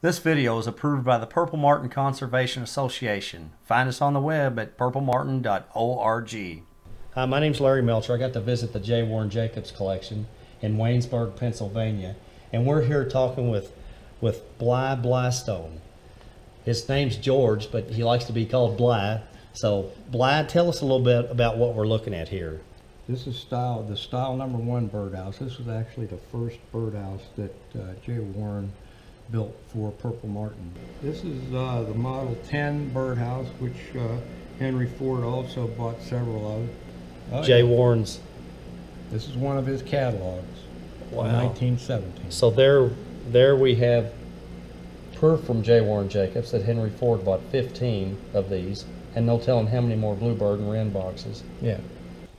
This video is approved by the Purple Martin Conservation Association. Find us on the web at purplemartin.org. Hi, my name's Larry Melcher. I got to visit the J. Warren Jacobs collection in Waynesburg, Pennsylvania, and we're here talking with Bly Blystone. His name's George, but he likes to be called Bly. So, Bly, tell us a little bit about what we're looking at here. This is the style number 1 birdhouse. This was actually the first birdhouse that J. Warren built for Purple Martin. This is the Model 10 birdhouse, which Henry Ford also bought several of. J. Warren's. This is one of his catalogs. Wow. From 1917. So there we have proof from J. Warren Jacobs that Henry Ford bought 15 of these, and no telling how many more Bluebird and Wren boxes. Yeah.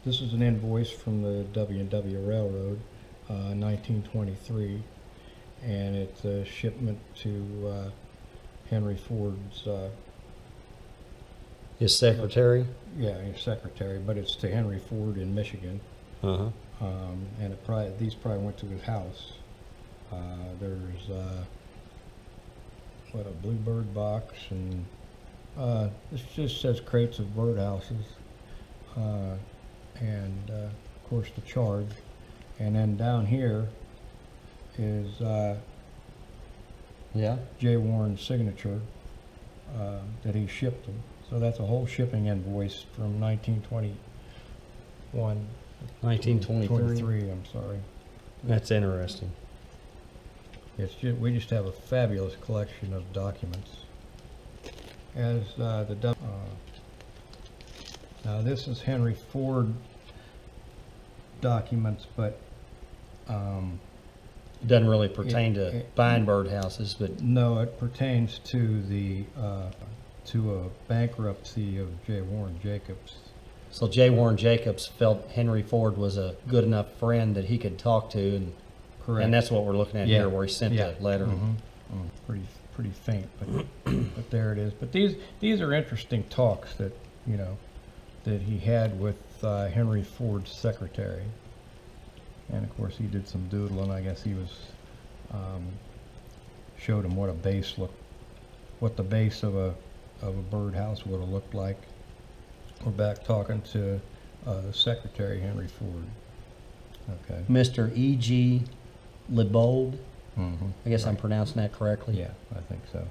This is an invoice from the W&W Railroad, 1923, and it's a shipment to Henry Ford's His secretary? his secretary, but it's to Henry Ford in Michigan. Uh-huh. And these probably went to his house. There's a Bluebird box, and this just says crates of birdhouses, and of course the charge. And then down here is J. Warren's signature that he shipped them. So that's a whole shipping invoice from 1921. 1923. I'm sorry. That's interesting. We just have a fabulous collection of documents. As now this is Henry Ford documents, but It doesn't really pertain to buying birdhouses, but no, it pertains to to a bankruptcy of J. Warren Jacobs. so J. Warren Jacobs felt Henry Ford was a good enough friend that he could talk to, and Correct. and that's what we're looking at here, where he sent that letter. Pretty faint, but there it is. But these are interesting talks that that he had with Henry Ford's secretary, and of course he did some doodling. I guess he was showed him what the base of a birdhouse would have looked like. We're back talking to the secretary, Henry Ford. Okay. Mr. E.G. Liebold. Mm-hmm. I guess I'm pronouncing that correctly. Yeah, I think so.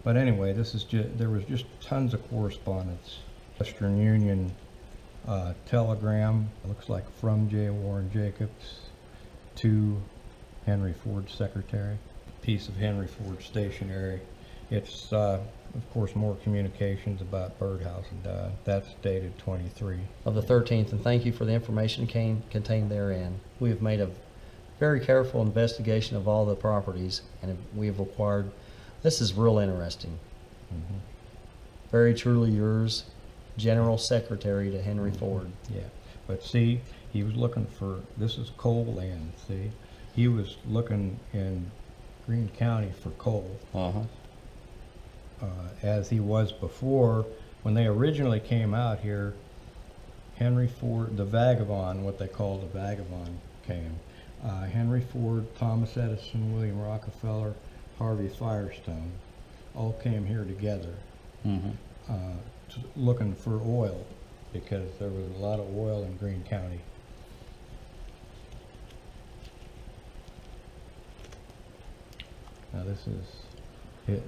But anyway, there was just tons of correspondence. Western Union telegram, looks like from J. Warren Jacobs to Henry Ford's secretary. Piece of Henry Ford stationery. It's of course more communications about birdhouse, and that's dated 23. Of the 13th, and thank you for the information contained therein. We have made a very careful investigation of all the properties, and we have acquired. This is real interesting. Mm-hmm. Very truly yours, General Secretary to Henry Ford. Yeah, but see, he was looking for, this is coal land, see? He was looking in Greene County for coal, as he was before. When they originally came out here, Henry Ford, the Vagabond, what they called the Vagabond, came. Henry Ford, Thomas Edison, William Rockefeller, Harvey Firestone, all came here together. Looking for oil, because there was a lot of oil in Greene County. Now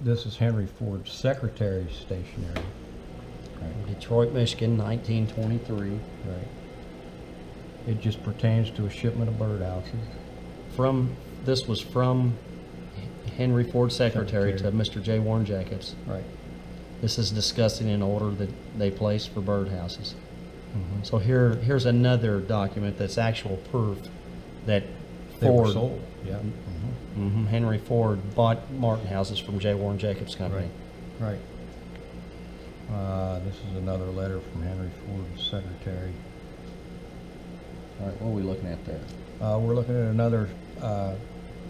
this is Henry Ford's secretary's stationery. Right. Detroit, Michigan, 1923. Right. It just pertains to a shipment of birdhouses. This was from Henry Ford Secretary to Mr. J. Warren Jacobs. Right. This is discussing an order that they placed for birdhouses. Mm-hmm. So here's another document that's actual proof that They were Ford, sold. Yeah. Henry Ford bought Martin houses from J. Warren Jacobs Company. Right. This is another letter from Henry Ford's secretary. All right, what are we looking at there? We're looking at another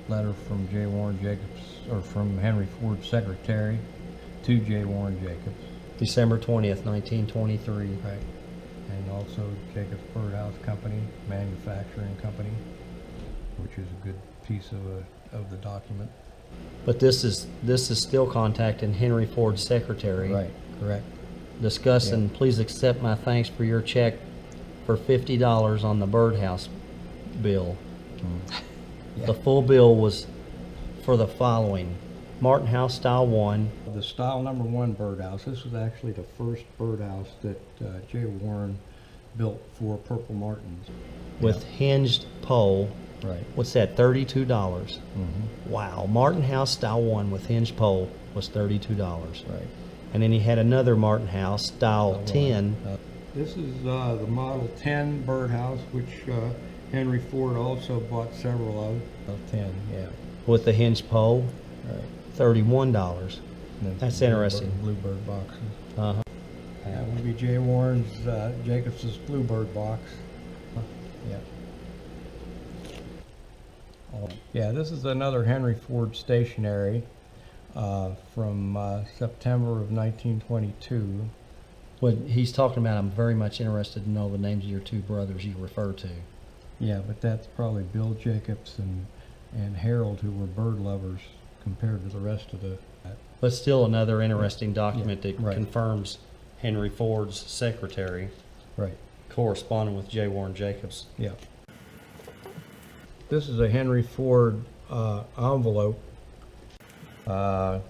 letter from J. Warren Jacobs, or from Henry Ford's secretary to J. Warren Jacobs. December 20th, 1923. Right. And also Jacobs Birdhouse Company, manufacturing company, which is a good piece of the document. But this is still contacting Henry Ford's secretary. Right, correct. Discussing, please accept my thanks for your check for $50 on the birdhouse bill. Yeah. The full bill was for the following: Martin House Style 1, The style number 1 birdhouse, this was actually the first birdhouse that J. Warren built for Purple Martins. with hinged pole. Right. What's that, $32? Mm-hmm. Wow. Martin House Style 1 with hinged pole was $32. Right. And then he had another Martin House Style 10. This is the Model 10 birdhouse, which Henry Ford also bought several of. 10, yeah. With the hinged pole, Right. $31. And then That's some interesting. Bluebird boxes. Uh-huh. That would be J. Warren's, Jacobs's Bluebird box. Yeah. Yeah, this is another Henry Ford stationery from September of 1922. What he's talking about, I'm very much interested to know the names of your two brothers you refer to. Yeah, but that's probably Bill Jacobs and Harold, who were bird lovers compared to the rest of the. But still another interesting document that right. confirms Henry Ford's secretary Right. corresponding with J. Warren Jacobs. Yeah. This is a Henry Ford envelope.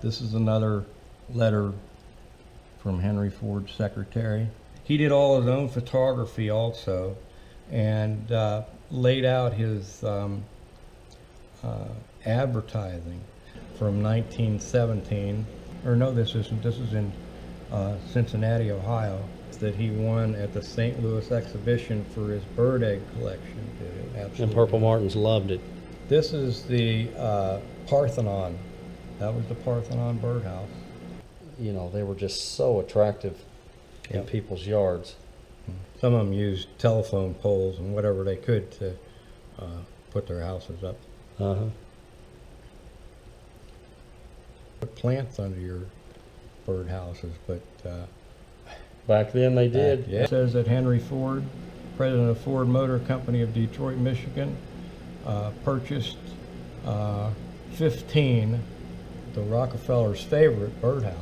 This is another letter from Henry Ford's secretary. He did all his own photography also, and laid out his advertising from 1917. Or no, this isn't. This is in Cincinnati, Ohio, that he won at the St. Louis exhibition for his bird egg collection. Absolutely. And Purple Martins loved it. This is the Parthenon. That was the Parthenon birdhouse. You know, they were just so attractive in Yep. people's yards. Some of them used telephone poles and whatever they could to put their houses up. Uh-huh. Put plants under your birdhouses, but Back then they did. yeah. It says that Henry Ford, president of Ford Motor Company of Detroit, Michigan, purchased 15, the Rockefeller's favorite birdhouse,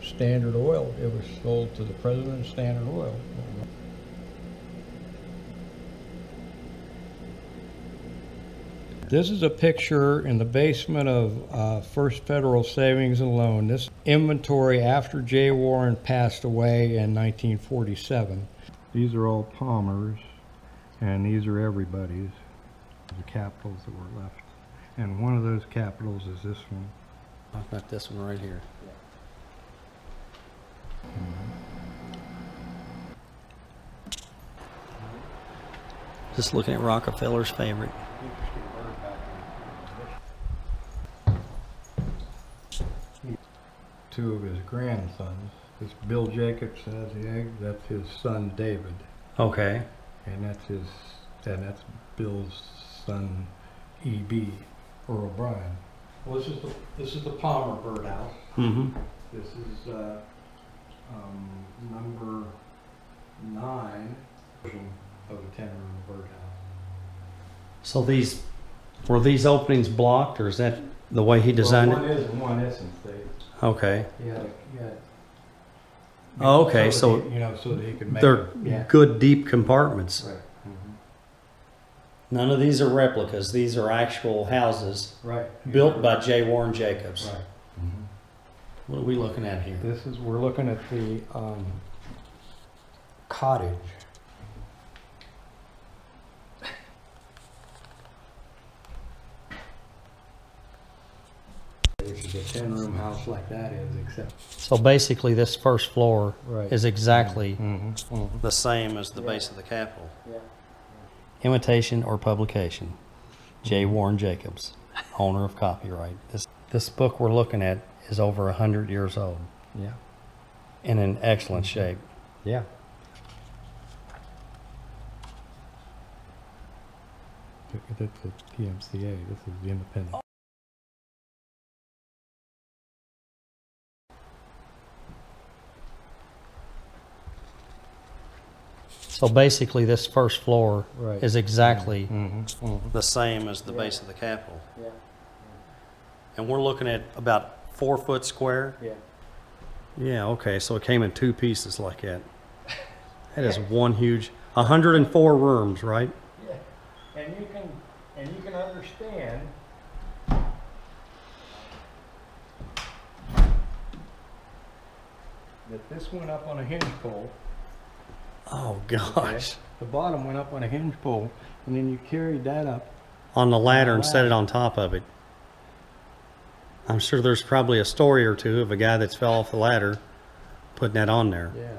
Standard Oil. It was sold to the president of Standard Oil. This is a picture in the basement of First Federal Savings and Loan. This inventory after J. Warren passed away in 1947. These are all Palmer's, and these are everybody's, the capitals that were left. And one of those capitals is this one. I've got this one right here. Just looking at Rockefeller's favorite. Two of his grandsons. This Bill Jacobs has the egg. That's his son David, Okay. and that's Bill's son E.B. or O'Brien. Well, this is the Palmer birdhouse. Mm-hmm. This is number 9 of a 10-room birdhouse. So were these openings blocked, or is that the way he designed Well, it? one is and one isn't. Okay. Yeah. Oh, okay, so that so that he could make. they're Yeah. good deep compartments. Right. None of these are replicas. These are actual houses Right. built by J. Warren Jacobs. Right. What are we looking at here? We're looking at the cottage. Which is a 10-room house like that is, except. So basically, this first floor Right. is exactly Mm-hmm. the same as the base of the Capitol. Yeah. Imitation or publication. J. Warren Jacobs, owner of copyright. This book we're looking at is over 100 years old Yeah. and in excellent shape. Yeah. That's the PMCA. This is the Independent. So basically, this first floor Right. is exactly Mm-hmm. the same as the base of the Capitol. Yeah. And we're looking at about 4 foot square? Yeah. Yeah, okay, so it came in 2 pieces like that. That is one huge, 104 rooms, right? Yeah, and you can understand that this went up on a hinge pole. Oh, okay? gosh. The bottom went up on a hinge pole, and then you carried that up. On the ladder and set it on top of it. I'm sure there's probably a story or two of a guy that's fell off the ladder putting that on there. Yeah.